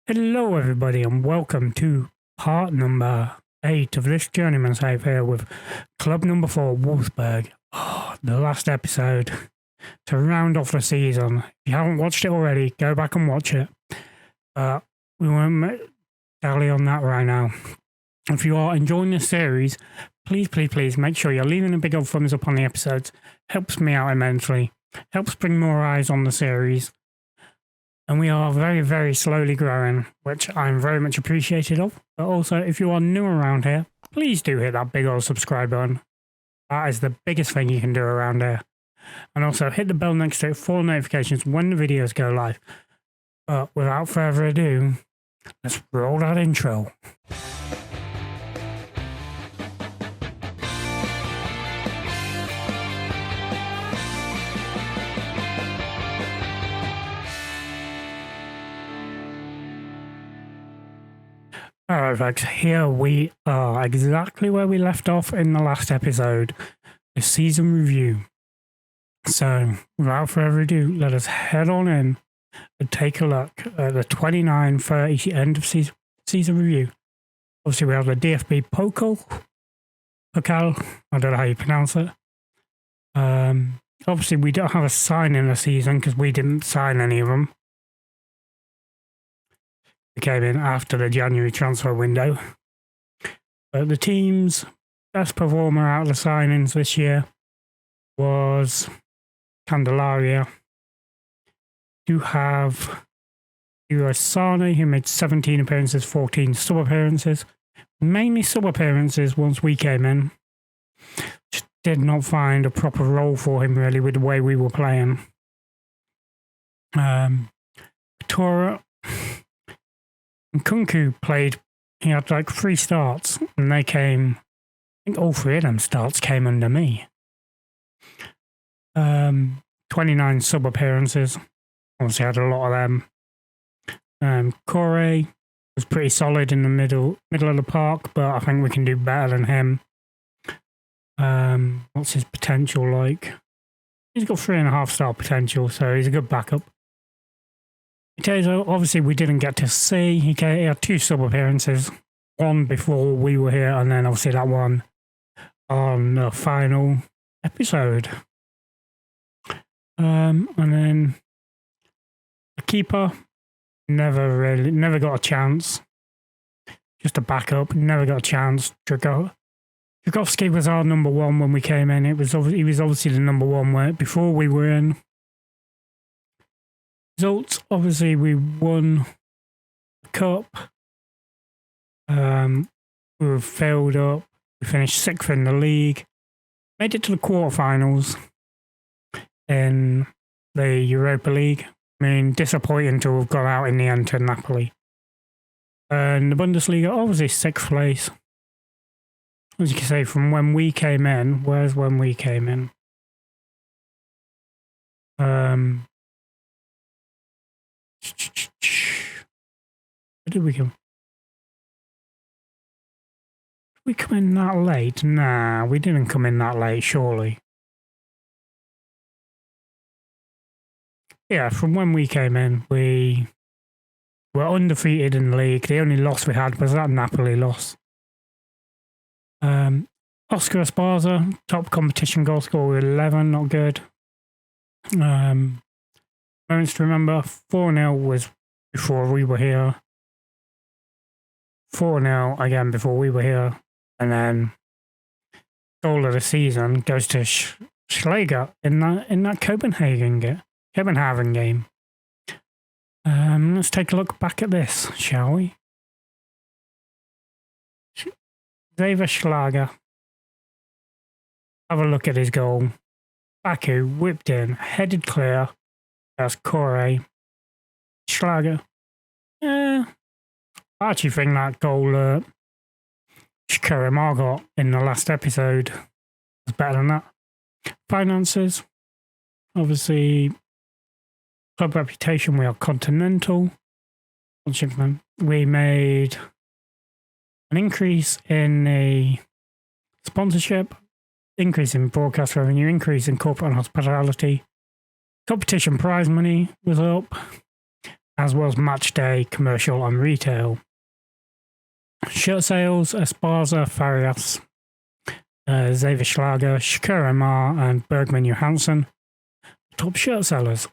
Hello, everybody, and welcome to part number 8 of this Journeyman save here with club number 4, Wolfsburg. The last episode to round off the season. If you haven't watched it already, go back and watch it. We won't dally on that right now. If you are enjoying this series, please make sure you're leaving a big old thumbs up on the episodes. Helps me out immensely. Helps bring more eyes on the series. And we are very slowly growing, which I'm very much appreciative of. But also, if you are new around here, please do hit that big old subscribe button. That is the biggest thing you can do around here. And also hit the bell next to it for notifications when the videos go live. But without further ado, let's roll that intro. Alright folks, here we are, exactly where we left off in the last episode, the season review. So, without further ado, let us head on in and take a look at the 29-30 end of season review. Obviously we have the DFB Pokal, I don't know how you pronounce it. Obviously we don't have a sign in the season because we didn't sign any of them. Came in after the January transfer window. But the team's best performer out of the signings this year was Candelaria. You have Sane, who made 17 appearances, 14 sub-appearances. Mainly sub-appearances once we came in. Just did not find a proper role for him really with the way we were playing. Tora and Kunku played, he had like 3 starts, and they came, I think all 3 of them starts came under me. 29 sub-appearances, obviously had a lot of them. Corey was pretty solid in the middle of the park, but I think we can do better than him. What's his potential like? He's got 3.5 star potential, so he's a good backup. Itezo, obviously we didn't get to see. He had 2 sub-appearances. One before we were here, and then obviously that one on the final episode. And then the keeper never got a chance. Just a backup, never got a chance. Dragovski was our number 1 when we came in. He was obviously the number 1 before we were in. Results, obviously we won the cup. We were failed up. We finished 6th in the league. Made it to the quarterfinals in the Europa League. I mean, disappointing to have gone out in the end to Napoli. And the Bundesliga, obviously 6th place. As you can say, from when we came in, where's when we came in? Where did we come? Did we come in that late? Nah, we didn't come in that late, surely. Yeah, from when we came in, we were undefeated in the league. The only loss we had was that Napoli loss. Oscar Esparza, top competition goal scorer with 11, not good. Moments to remember, 4-0 was before we were here. 4-0 again before we were here. And then goal of the season goes to Schläger in that Copenhagen game. Let's take a look back at this, shall we? Xaver Schlager. Have a look at his goal. Baku whipped in, headed clear. That's Corey. Schlager. I actually think that goal Shikarimar got in the last episode was better than that. Finances. Obviously, club reputation, we are continental. We made an increase in the sponsorship, increase in broadcast revenue, increase in corporate and hospitality. Competition prize money was up. as well as match day, commercial, and retail. Shirt sales: Esparza, Farias, Xavier Schlager, Shakira Mar, and Bergman Johansson. Top shirt sellers.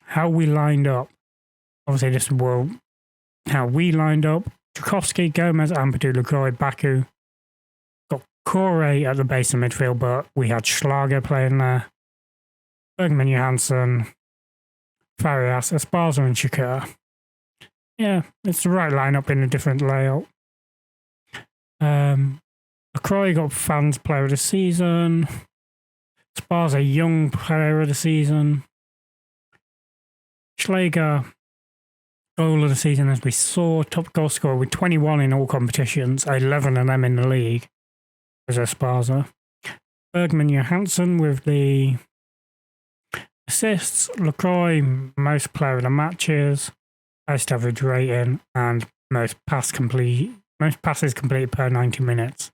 How we lined up. Obviously, this is how we lined up. Tchaikovsky, Gomez, Ampadu, LaCroix, Baku. Got Corey at the base of midfield, but we had Schlager playing there. Bergman Johansson, Farias, Esparza, and Shakira. Yeah, it's the right lineup in a different layout. LaCroix got fans player of the season. Esparza, young player of the season. Schlager, goal of the season, as we saw. Top goal scorer with 21 in all competitions, 11 of them in the league, was Esparza. Bergman Johansson with the assists. LaCroix, most player of the matches, highest average rating, and most passes completed per 90 minutes.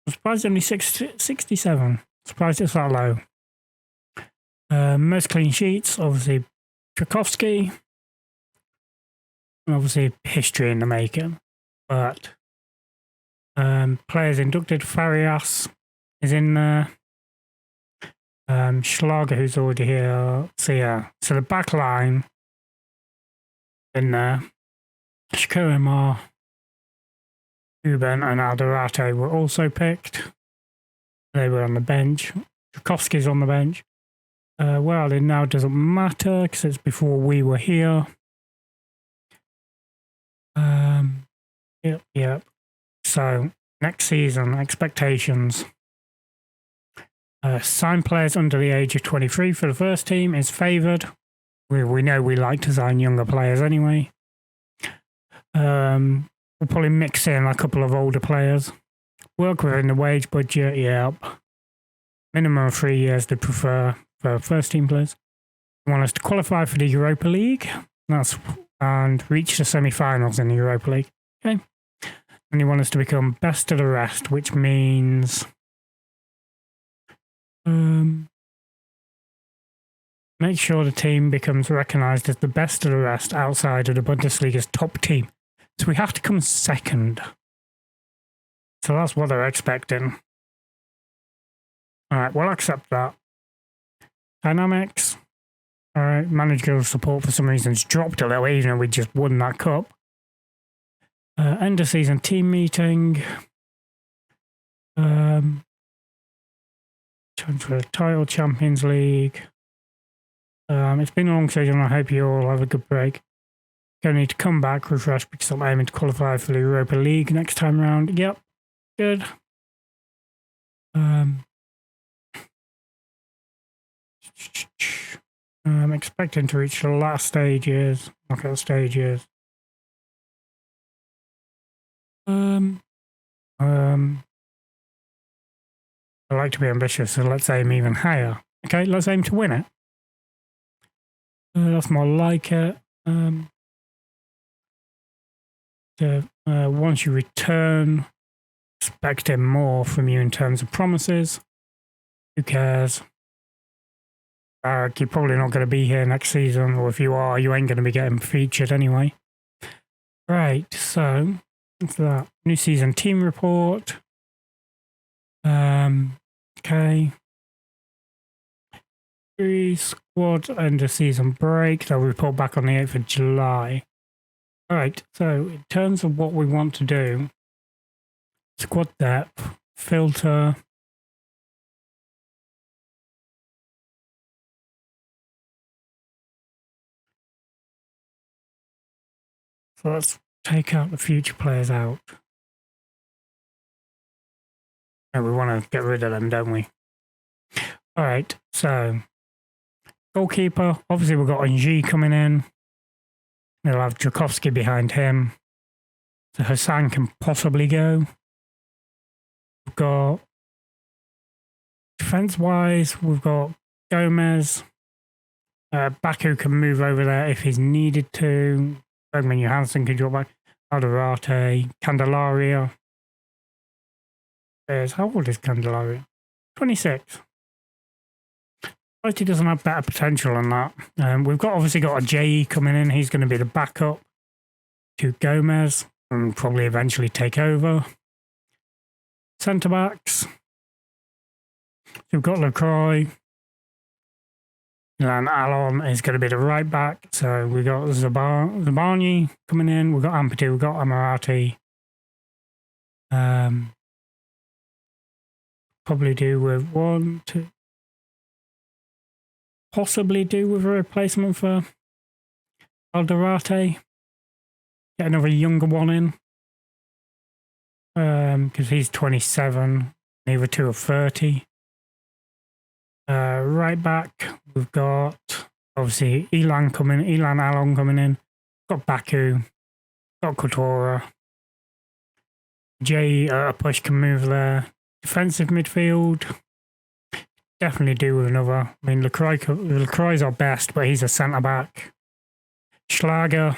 I'm surprised only 67. Surprised it's that low. Most clean sheets, obviously Tchaikovsky. Obviously history in the making. But players inducted: Farias is in there. Schlager, who's already here. So the back line in there. Shakira Mar, Ruben, and Alderate were also picked. They were on the bench. Tchaikovsky's on the bench. Well, it now doesn't matter because it's before we were here. Yep. So, next season, expectations. Sign players under the age of 23 for the first team is favoured. We know we like to sign younger players anyway. We'll probably mix in a couple of older players. Work within the wage budget, yep. Minimum of 3 years they prefer for first team players. They want us to qualify for the Europa League and reach the semi-finals in the Europa League. Okay. And they want us to become best of the rest, which means make sure the team becomes recognised as the best of the rest outside of the Bundesliga's top team. So we have to come second. So that's what they're expecting. All right, we'll accept that. Dynamics. All right, managerial support for some reasons dropped a little, even though we just won that cup. End of season team meeting. Time for the title, Champions League. It's been a long season. I hope you all have a good break. Going to need to come back, refresh, because I'm aiming to qualify for the Europa League next time around. Yep, good. I'm expecting to reach the last stages, knockout stages. I like to be ambitious, so let's aim even higher. Okay, let's aim to win it. That's more like it. Once you return, expecting more from you in terms of promises. Who cares? You're probably not going to be here next season, or if you are, you ain't going to be getting featured anyway. Right, so that's that. New season team report. Okay. Squad end of season break. They'll report back on the 8th of July. Alright, so in terms of what we want to do, squad depth, filter. So let's take out the future players out. No, we want to get rid of them, don't we? Alright, so goalkeeper, obviously we've got Angie coming in. We'll have Tchaikovsky behind him. So Hassan can possibly go. We've got defense-wise, we've got Gomez. Baku can move over there if he's needed to. Bergman Johansson can drop back. Alderate, Candelaria. How old is Candelaria? 26. He doesn't have better potential than that. We've obviously got a JE coming in. He's going to be the backup to Gomez and probably eventually take over. Centre backs. We've got LaCroix. And Alon is going to be the right back. So we've got Zabani coming in. We've got Ampadu. We've got Amarati. Probably do with one, two. Possibly do with a replacement for Alderate. Get another younger one in. Because he's 27. Neither two are 30. Right back, we've got obviously Alon coming in. Got Baku. Got Couture. Jay a push can move there. Defensive midfield. Definitely do with another. I mean, LaCroix's our best, but he's a centre back. Schlager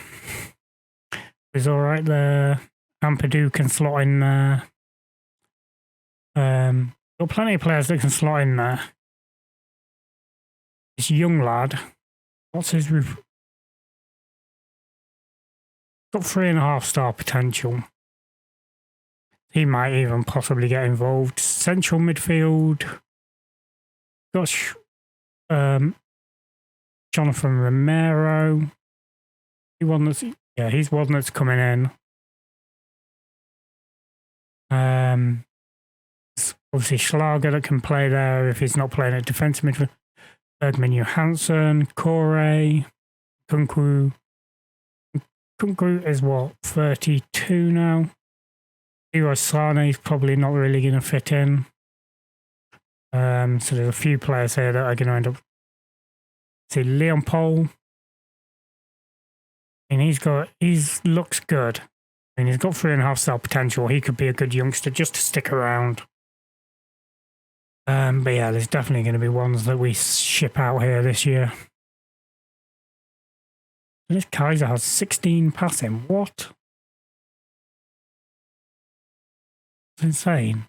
is all right there. Ampadu can slot in there. Got plenty of players that can slot in there. This young lad, what's his roof? Got 3.5 star potential. He might even possibly get involved. Central midfield. Got Jonathan Romero. He's one that's coming in. Obviously Schlager that can play there if he's not playing at defensive midfield. Bergman Johansson, Corey, Kunku. Kunku is what, 32 now? Leroy Sané is probably not really going to fit in. So there's a few players here that are going to end up. See, Leon Paul. And he looks good. I mean, he's got 3.5 star potential. He could be a good youngster just to stick around. But yeah, there's definitely going to be ones that we ship out here this year. This Kaiser has 16 passing. What? It's insane.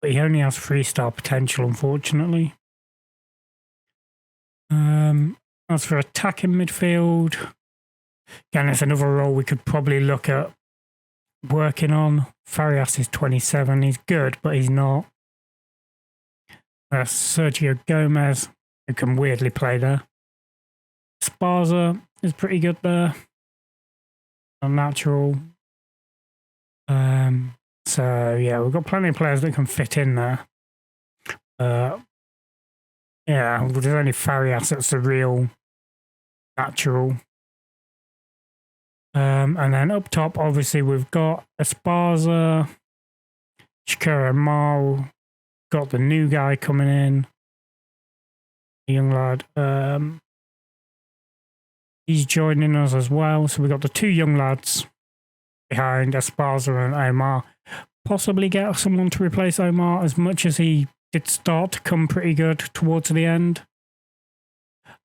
But he only has 3-star potential, unfortunately. As for attacking midfield, again, it's another role we could probably look at working on. Farias is 27. He's good, but he's not. Sergio Gomez, who can weirdly play there. Sparza is pretty good there. Unnatural. So, yeah, we've got plenty of players that can fit in there. Yeah, there's only Farias that's the real natural. And then up top, obviously, we've got Esparza, Shakira Mal, got the new guy coming in, the young lad. He's joining us as well. So we've got the two young lads behind Esparza and Omar. Possibly get someone to replace Omar, as much as he did start to come pretty good towards the end.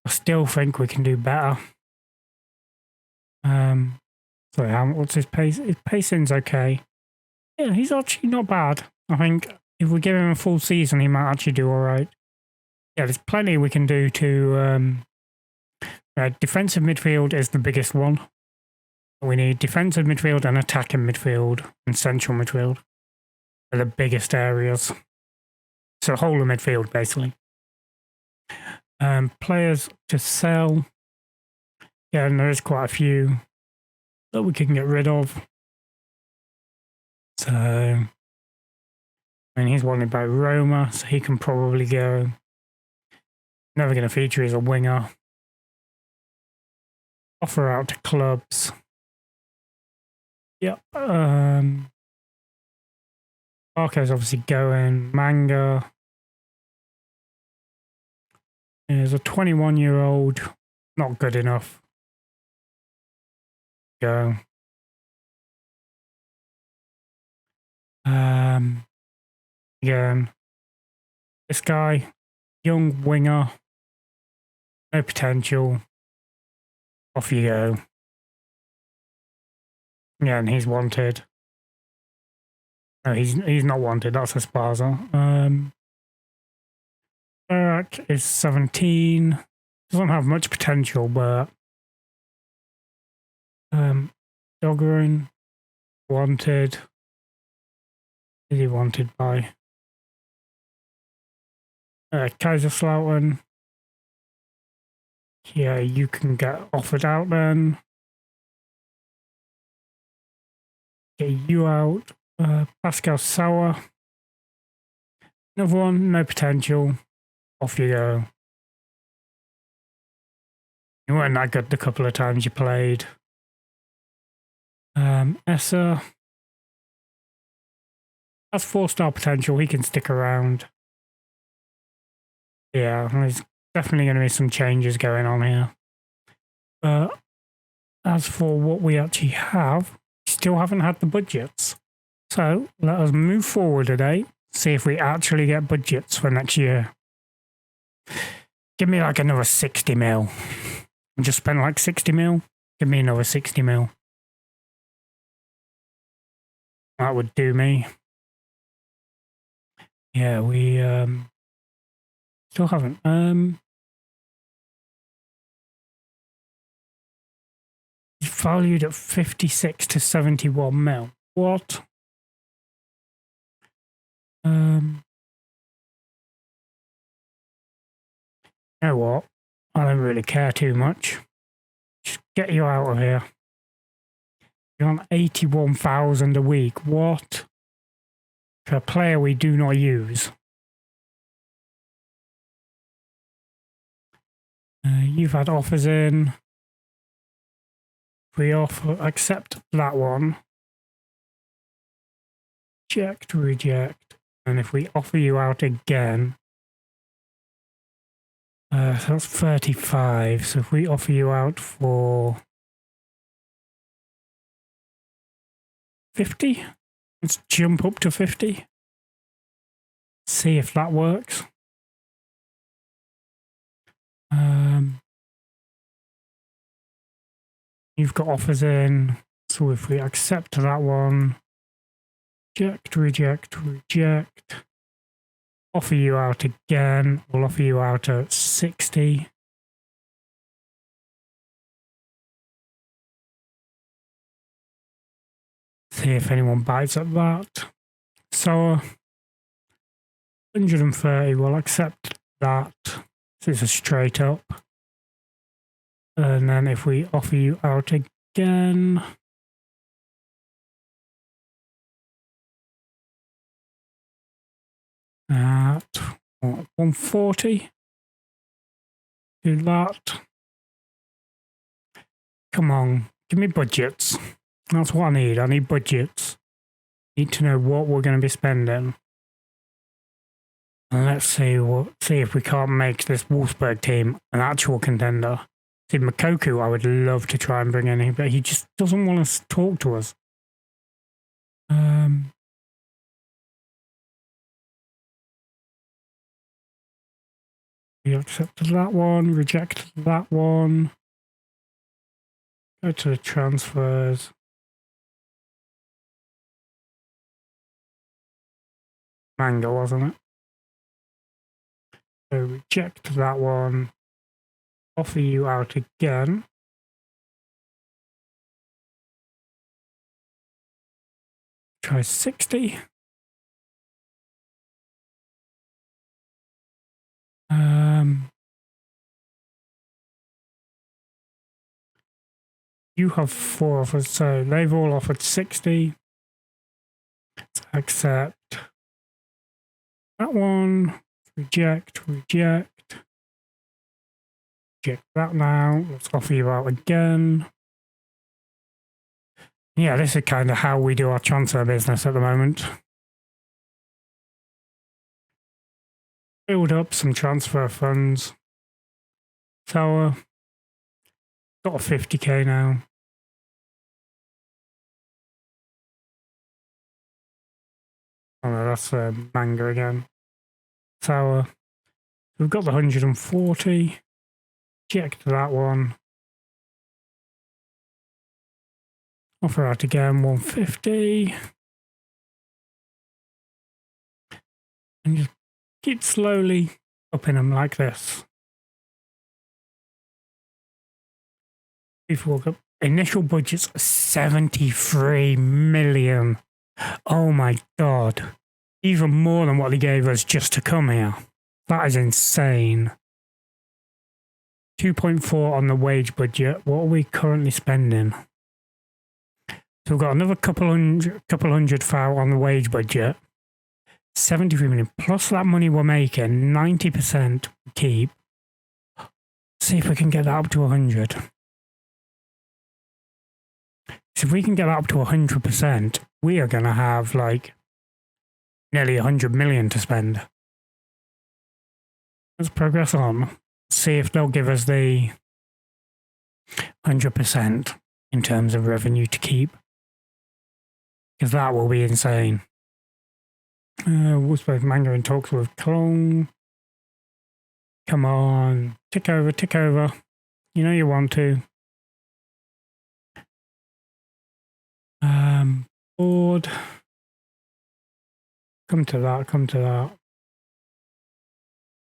I still think we can do better. Sorry, what's his pace? His pacing's okay. Yeah, he's actually not bad. I think if we give him a full season, he might actually do all right. Yeah, there's plenty we can do to... defensive midfield is the biggest one. We need defensive midfield and attacking midfield and central midfield are the biggest areas. So whole of midfield, basically. Players to sell. Yeah, and there is quite a few that we can get rid of. So, I mean, he's wanted by Roma, so he can probably go. Never going to feature as a winger. Offer out to clubs. Yep. Barco's obviously going. Manga. There's a 21-year-old. Not good enough. Go. Again. This guy. Young winger. No potential. Off you go. Yeah, and he's wanted. No, he's not wanted. That's Esparza. Barak is 17. Doesn't have much potential, but Doggerin wanted. Is he wanted by Kaiserslautern? Yeah, you can get offered out then. Get you out. Pascal Sauer. Another one, no potential. Off you go. You weren't that good the couple of times you played. Esser has 4-star potential. He can stick around. Yeah, there's definitely going to be some changes going on here. But as for what we actually have, we still haven't had the budgets. So let us move forward today. See if we actually get budgets for next year. Give me like another 60 mil. I just spent like 60 mil. Give me another 60 mil. That would do me. Yeah, we still haven't. It's valued at 56 to 71 mil. What? You know what? I don't really care too much. Just get you out of here. You're on 81,000 a week. What? For a player we do not use. You've had offers in. If we accept that one. Reject. And if we offer you out again. So that's 35. So if we offer you out for 50, let's jump up to 50. See if that works. You've got offers in. So if we accept that one, reject. Offer you out again. We'll offer you out at 60. See if anyone bites at that. So 130, we'll accept that. So it's a straight up. And then if we offer you out again. At 140. Do that. Come on, give me budgets. That's what I need. I need budgets. Need to know what we're going to be spending. And let's see if we can't make this Wolfsburg team an actual contender. See, Makoku, I would love to try and bring in, but he just doesn't want to talk to us. We accepted that one, reject that one. Go to the transfers. Manga, wasn't it? So reject that one. Offer you out again. Try 60. You have 4 offers, so they've all offered 60. Let's accept that one. Reject. Reject that now. Let's offer you out again. Yeah, this is kind of how we do our transfer business at the moment. Build up some transfer funds. So, got a 50k now. Oh no, that's manga again. So, we've got the 140. Checked that one. Offer out again, 150. And just keep slowly upping them like this. Initial budget's 73 million. Oh my God. Even more than what they gave us just to come here. That is insane. 2.4 on the wage budget. What are we currently spending? So we've got another couple hundred foul on the wage budget. 73 million. Plus that money we're making, 90% keep. See if we can get that up to 100. So if we can get that up to 100%, we are going to have like nearly 100 million to spend. Let's progress on. See if they'll give us the 100% in terms of revenue to keep. Because that will be insane. Wolfsburg manga in talks with Cologne. Come on. Tick over, tick over. You know you want to. Board. Come to that, come to that.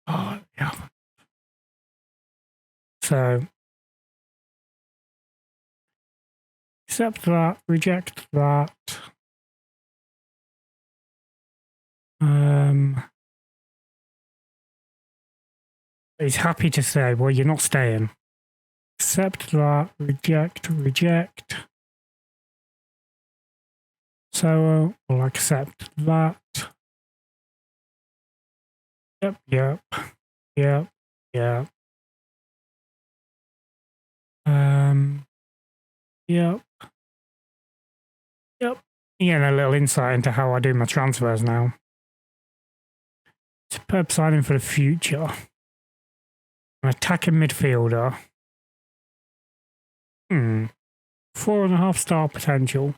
Oh, yeah. So, accept that, reject that. He's happy to say, well, you're not staying. Accept that, reject, reject. So we'll accept that. Yep, yep, yep, yep. Yep. Yep. Getting a little insight into how I do my transfers now. Superb signing for the future. An attacking midfielder. 4.5 star potential.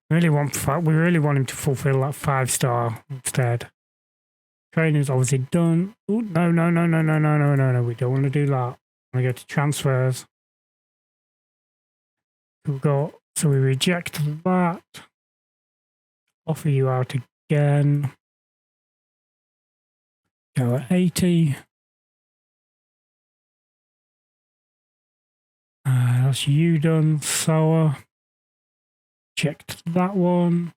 We really want him to fulfill that 5-star instead. Training's obviously done. Ooh, no. We don't want to do that. We go to transfers. So we reject that. Offer you out again. Go at 80. That's you done. Sour. Checked that one.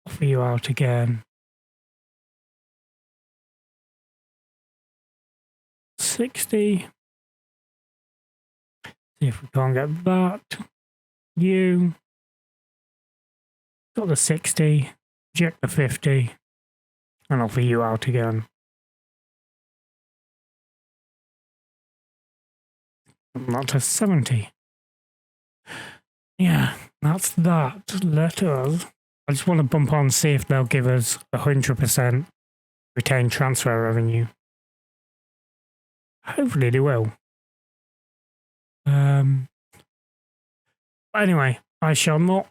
Offer you out again. 60. See if we can't get that. You. Got the 60. Reject the 50. And offer you out again. Not to 70. Yeah, that's that. I just want to bump on, see if they'll give us 100% retained transfer revenue. Hopefully they will. Anyway, I shall not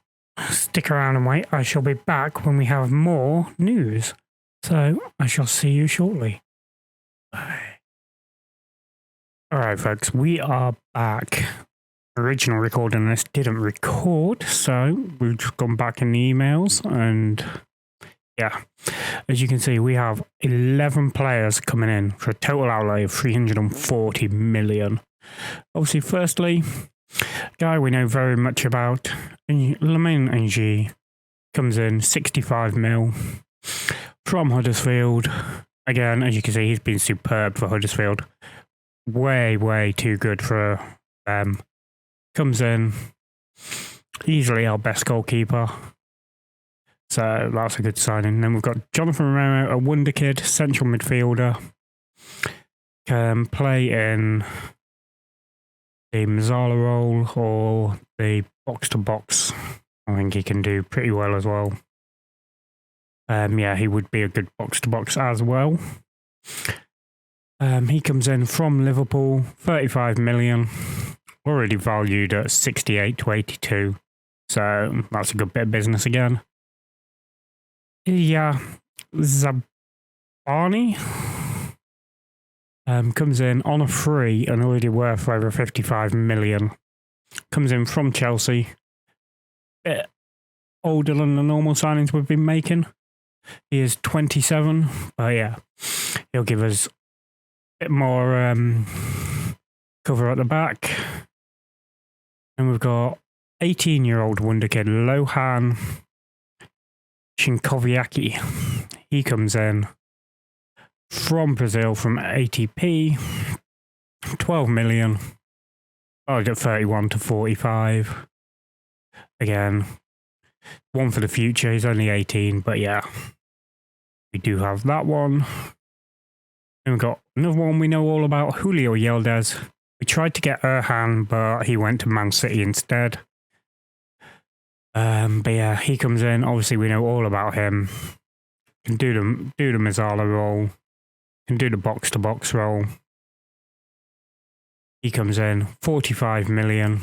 stick around and wait. I shall be back when we have more news. So I shall see you shortly. Bye. Alright folks, we are back. Original recording this didn't record, so we've just gone back in the emails and yeah, as you can see we have 11 players coming in for a total outlay of 340 million. Obviously, firstly, guy we know very much about, Lamine Ng, comes in 65 mil from Huddersfield. Again, as you can see, he's been superb for Huddersfield. Way too good for them. Comes in, easily our best goalkeeper. So that's a good signing. Then we've got Jonathan Romero, a wonder kid, central midfielder. Can play in the Mazzala role or the box-to-box. I think he can do pretty well as well. Yeah, he would be a good box-to-box as well. He comes in from Liverpool, 35 million. Already valued at 68 to 82. So that's a good bit of business again. Yeah, Zabani comes in on a free and already worth over 55 million. Comes in from Chelsea. Bit older than the normal signings we've been making. He is 27, but yeah, he'll give us a bit more cover at the back. And we've got 18-year-old wonder kid Lohan Shinkoviaki. He comes in from Brazil from ATP, 12 million, valued at 31 to 45. Again, one for the future. He's only 18, but yeah, we do have that one. And we've got another one we know all about, Julio Yildiz. We tried to get Erhan, but he went to Man City instead. But yeah, he comes in. Obviously, we know all about him. Can do the Mazzala role. Can do the box-to-box role. He comes in 45 million.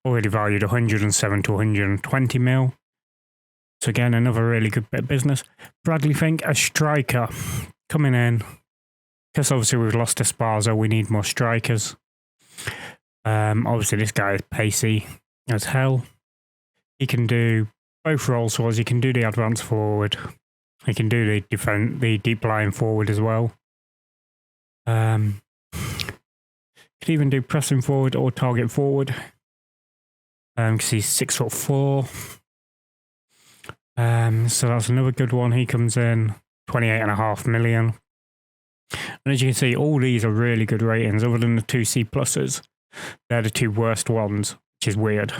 Already valued 107 to 120 mil. So again, another really good bit of business. Bradley Fink, a striker, coming in. Because obviously we've lost Esparza, we need more strikers. Obviously this guy is pacey as hell. He can do both roles for us. He can do the advance forward. He can do the deep line forward as well. Could even do pressing forward or target forward. Because he's 6'4". So that's another good one. He comes in 28.5 million. And as you can see, all these are really good ratings, other than the 2 C pluses. They're the 2 worst ones, which is weird.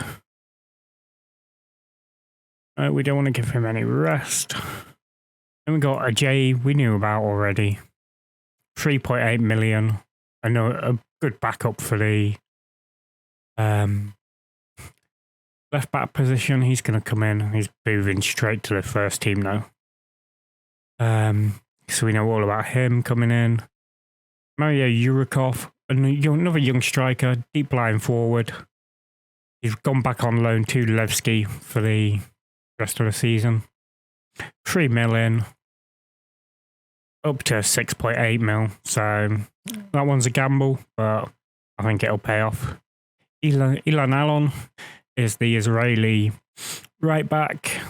We don't want to give him any rest. Then we got a J we knew about already. 3.8 million. I know a good backup for the left back position. He's going to come in. He's moving straight to the first team now. So we know all about him coming in. Mario Yurikov, another young striker, deep line forward. He's gone back on loan to Levski for the rest of the season. 3 million. Up to 6.8 mil. So that one's a gamble, but I think it'll pay off. Ilan Alon is the Israeli right back,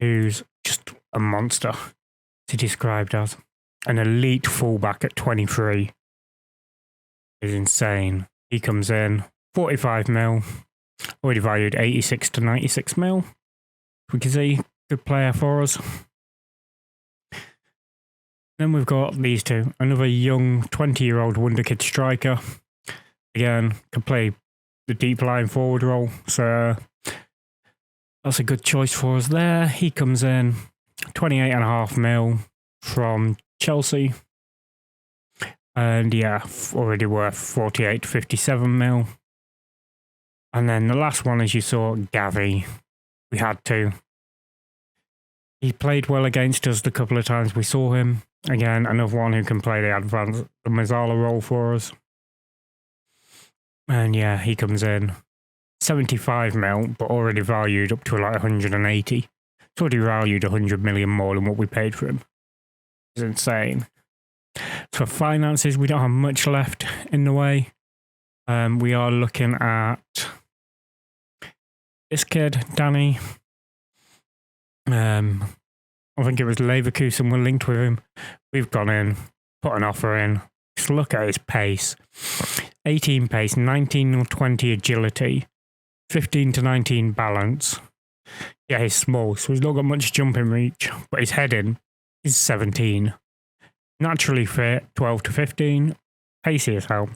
who's just a monster to described as. An elite fullback at 23 is insane. He comes in 45 mil, already valued 86 to 96 mil. We can see good player for us. Then we've got these two. Another young 20-year-old wonder kid striker. Again, can play the deep line forward role. So that's a good choice for us there. He comes in 28.5 mil from Chelsea. And yeah, already worth 48 to 57 mil. And then the last one, as you saw, Gavi. We had to. He played well against us the couple of times we saw him. Again, another one who can play the Mazzala role for us. And yeah, he comes in 75 mil, but already valued up to like 180. It's already valued 100 million more than what we paid for him. It's insane. So for finances, we don't have much left in the way. We are looking at this kid, Danny. I think it was Leverkusen were linked with him. We've gone in, put an offer in. Just look at his pace. 18 pace, 19 or 20 agility, 15 to 19 balance. Yeah, he's small, so he's not got much jumping reach, but his heading is 17. Naturally fit, 12 to 15. Pacey as hell.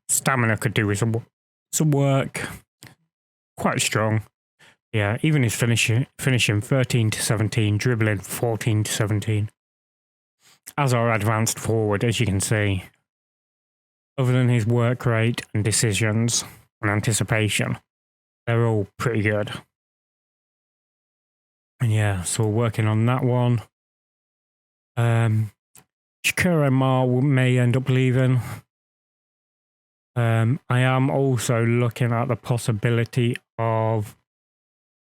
Stamina could do with some work. Quite strong. Yeah, even his finishing 13 to 17, dribbling 14 to 17. As our advanced forward, as you can see. Other than his work rate and decisions and anticipation, they're all pretty good. And yeah, so we're working on that one. Shakura Ma may end up leaving. I am also looking at the possibility of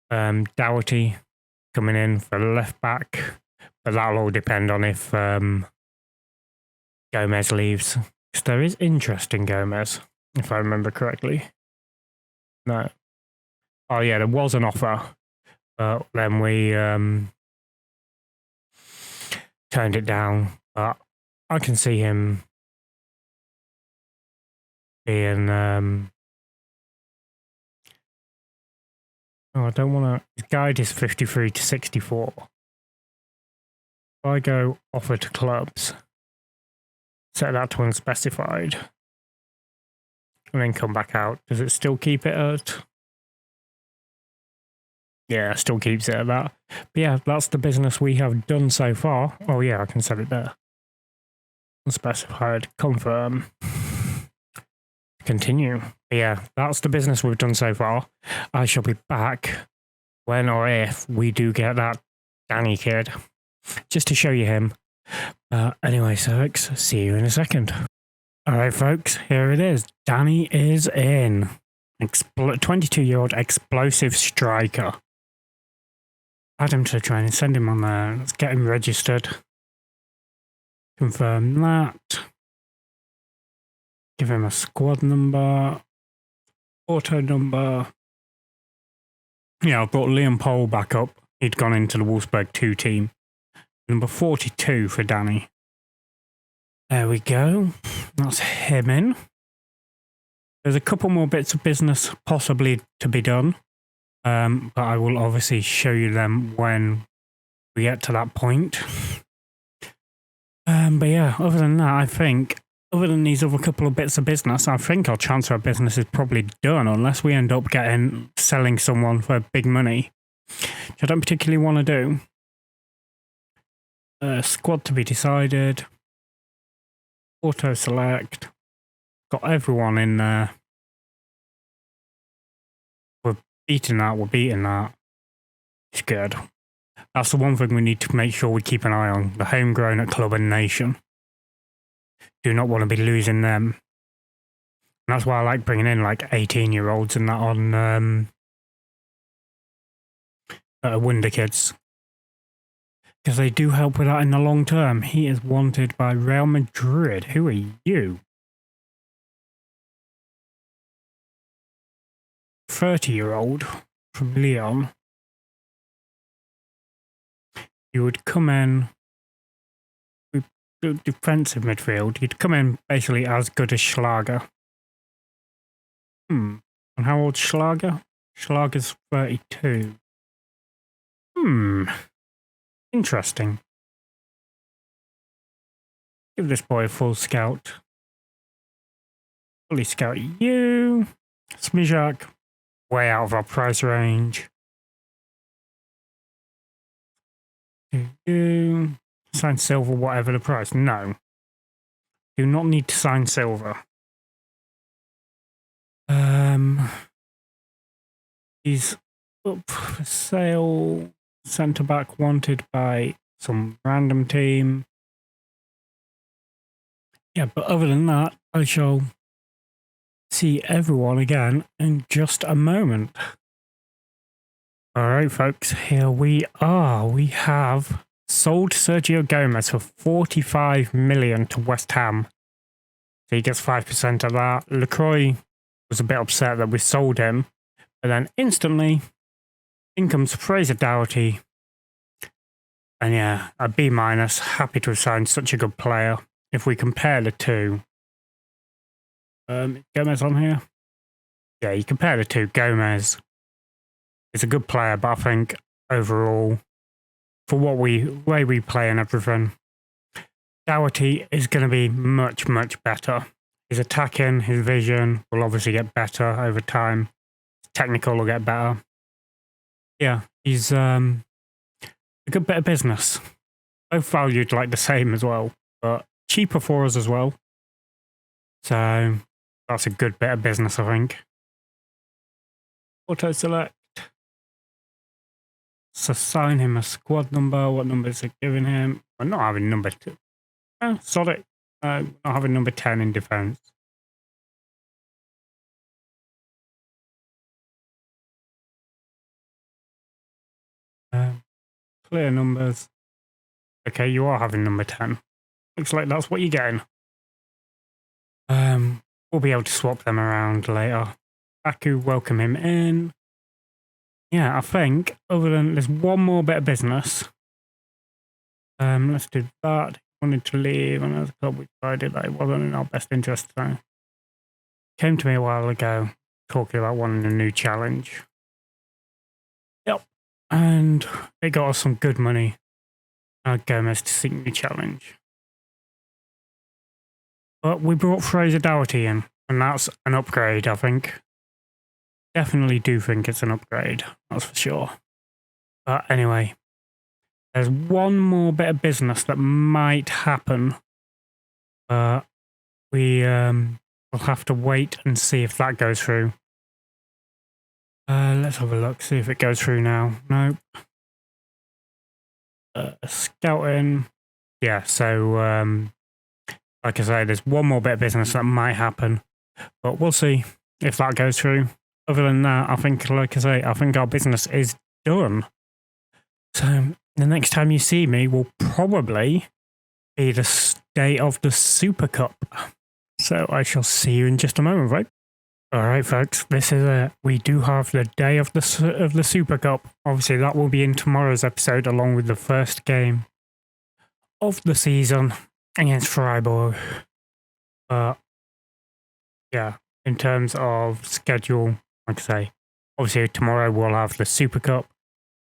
Dougherty coming in for left back, but that'll all depend on if Gomez leaves. Because there is interest in Gomez, if I remember correctly. No. Oh yeah, there was an offer, but then we toned it down, but I can see him being. I don't want to. His guide is 53 to 64. If I go offer to clubs, set that to unspecified, and then come back out, does it still keep it at? Yeah, still keeps it at that. But yeah, that's the business we have done so far. Oh yeah, I can set it there. Unspecified, confirm. Continue. But yeah, that's the business we've done so far. I shall be back when or if we do get that Danny kid, just to show you him. Anyway, folks, see you in a second. All right, folks, here it is. Danny is in. 22-year-old explosive striker. Add him to the training, send him on there. Let's get him registered. Confirm that. Give him a squad number. Auto number. Yeah, I brought Liam Pohl back up. He'd gone into the Wolfsburg 2 team. Number 42 for Danny. There we go. That's him in. There's a couple more bits of business possibly to be done. But I will obviously show you them when we get to that point. But yeah, other than that, I think, other than these other couple of bits of business, I think our transfer business is probably done, unless we end up selling someone for big money, which I don't particularly want to do. Squad to be decided. Auto select. Got everyone in there. We're beating that. It's good. That's the one thing we need to make sure we keep an eye on. The homegrown at club and nation. Do not want to be losing them. And that's why I like bringing in like 18-year-olds and that on Wonder Kids. Because they do help with that in the long term. He is wanted by Real Madrid. Who are you? 30-year-old from Lyon. You would come in with defensive midfield. You'd come in basically as good as Schlager. And how old's Schlager? Schlager's 32. Interesting. Give this boy a full scout. Fully scout you. Smizak, way out of our price range. You sign silver, whatever the price. No. Do not need to sign silver. He's up for sale. Centre back wanted by some random team. Yeah, but other than that, I shall see everyone again in just a moment. All right, folks, here we are. We have sold Sergio Gomez for 45 million to West Ham. So he gets 5% of that. LaCroix was a bit upset that we sold him. But then instantly, in comes Fraser Dougherty. And yeah, a B-. Happy to have signed such a good player. If we compare the two. Gomez on here? Yeah, you compare the two. Gomez is a good player, but I think overall, for way we play and everything, Dougherty is going to be much, much better. His attacking, his vision will obviously get better over time. His technical will get better. Yeah, he's a good bit of business. Both valued like the same as well, but cheaper for us as well. So that's a good bit of business, I think. Auto select. So assign him a squad number. What number is it giving him? We're not having number 2. Oh, sorry. Not having number 10 in defense. Clear numbers. Okay, you are having number 10. Looks like that's what you're getting. We'll be able to swap them around later. Baku, welcome him in. Yeah, I think, other than there's one more bit of business. Let's do that. Wanted to leave, and as a club, we decided that it wasn't in our best interest. So, came to me a while ago, talking about wanting a new challenge. Yep, and it got us some good money. Gomez to seek new challenge, but we brought Fraser Dougherty in, and that's an upgrade. I think, definitely do think it's an upgrade. That's for sure. But anyway. There's one more bit of business that might happen. We'll have to wait and see if that goes through. Let's have a look, see if it goes through now. Nope. Scouting. Yeah, so like I say, there's one more bit of business that might happen. But we'll see if that goes through. Other than that, I think, like I say, I think our business is done. So the next time you see me will probably be the day of the Super Cup. So I shall see you in just a moment, right? All right, folks, this is it. We do have the day of the Super Cup. Obviously, that will be in tomorrow's episode, along with the first game of the season against Freiburg. But yeah, in terms of schedule, like I say, obviously tomorrow we'll have the Super Cup.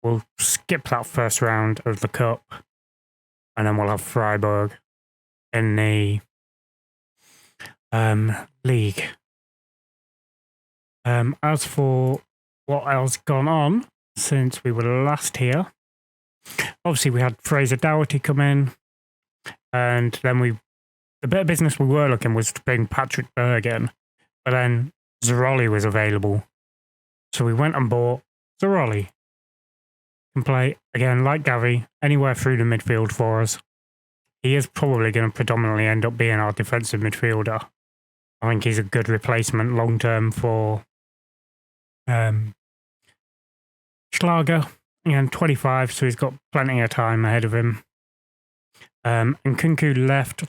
We'll skip that first round of the Cup, and then we'll have Freiburg in the league. As for what else gone on since we were last here, obviously we had Fraser Dougherty come in, and then the bit of business we were looking was to bring Patrick Berg in, but then Zaroli was available. So we went and bought Zaroli. Can play, again, like Gavi, anywhere through the midfield for us. He is probably going to predominantly end up being our defensive midfielder. I think he's a good replacement long-term for Schlager. Again, 25, so he's got plenty of time ahead of him. And Kunku left,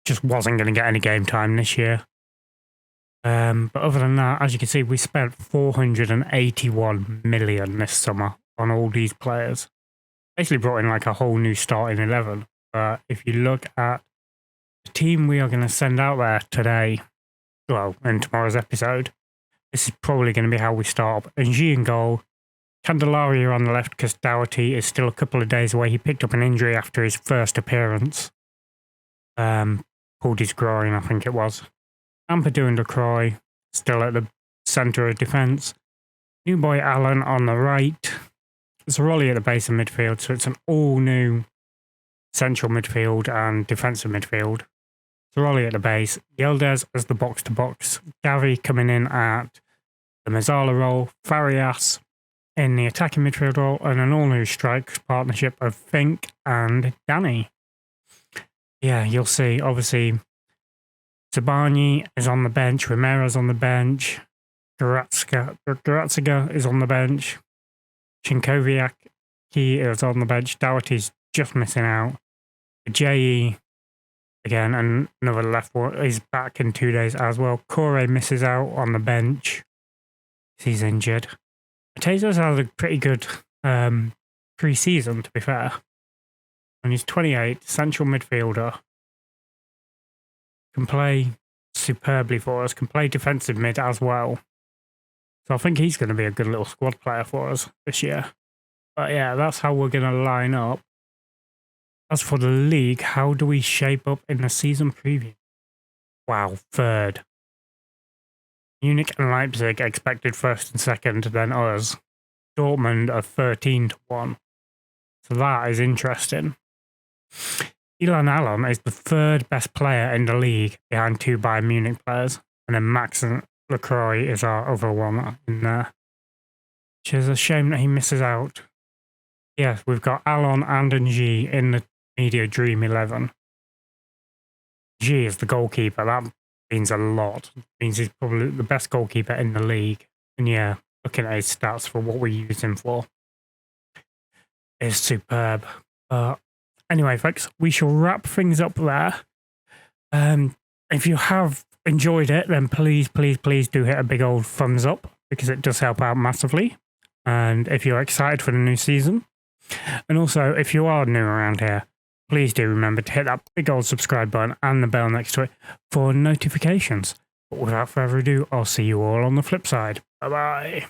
just wasn't going to get any game time this year. But other than that, as you can see, we spent 481 million this summer on all these players. Basically brought in like a whole new starting 11. But if you look at the team we are going to send out there today, well, in tomorrow's episode, this is probably going to be how we start up. Ng in goal, Candelaria on the left because Dougherty is still a couple of days away. He picked up an injury after his first appearance. Pulled his groin, I think it was. Ampadu and Lacroix still at the centre of defence. New boy Allen on the right. Zaroli at the base of midfield, so it's an all-new central midfield and defensive midfield. Zaroli at the base, Yildiz as the box-to-box, Gavi coming in at the Mazzala role, Farias in the attacking midfield role, and an all-new strike partnership of Fink and Danny. Yeah, you'll see, obviously, Zabani is on the bench, Ramirez on the bench, Goretzka is on the bench, Chinkoviak, he is on the bench. Dougherty's just missing out. JE, again, and another left one, is back in 2 days as well. Corey misses out on the bench. He's injured. Mateza's had a pretty good pre-season, to be fair. And he's 28, central midfielder. Can play superbly for us, can play defensive mid as well. So I think he's going to be a good little squad player for us this year. But yeah, that's how we're going to line up. As for the league, how do we shape up in the season preview? Wow, third. Munich and Leipzig expected first and second, then us. Dortmund are 13-1. So that is interesting. Ilan Allen is the third best player in the league behind two Bayern Munich players. And then Max and Lacroix is our other one in there. Which is a shame that he misses out. Yeah, we've got Alon and Ng in the Media Dream 11. G is the goalkeeper. That means a lot. It means he's probably the best goalkeeper in the league. And yeah, looking at his stats for what we use him for is superb. Anyway, folks, we shall wrap things up there. If you have enjoyed it, then please do hit a big old thumbs up because it does help out massively. And if you're excited for the new season, and also if you are new around here, please do remember to hit that big old subscribe button and the bell next to it for notifications. But without further ado, I'll see you all on the flip side. Bye-bye.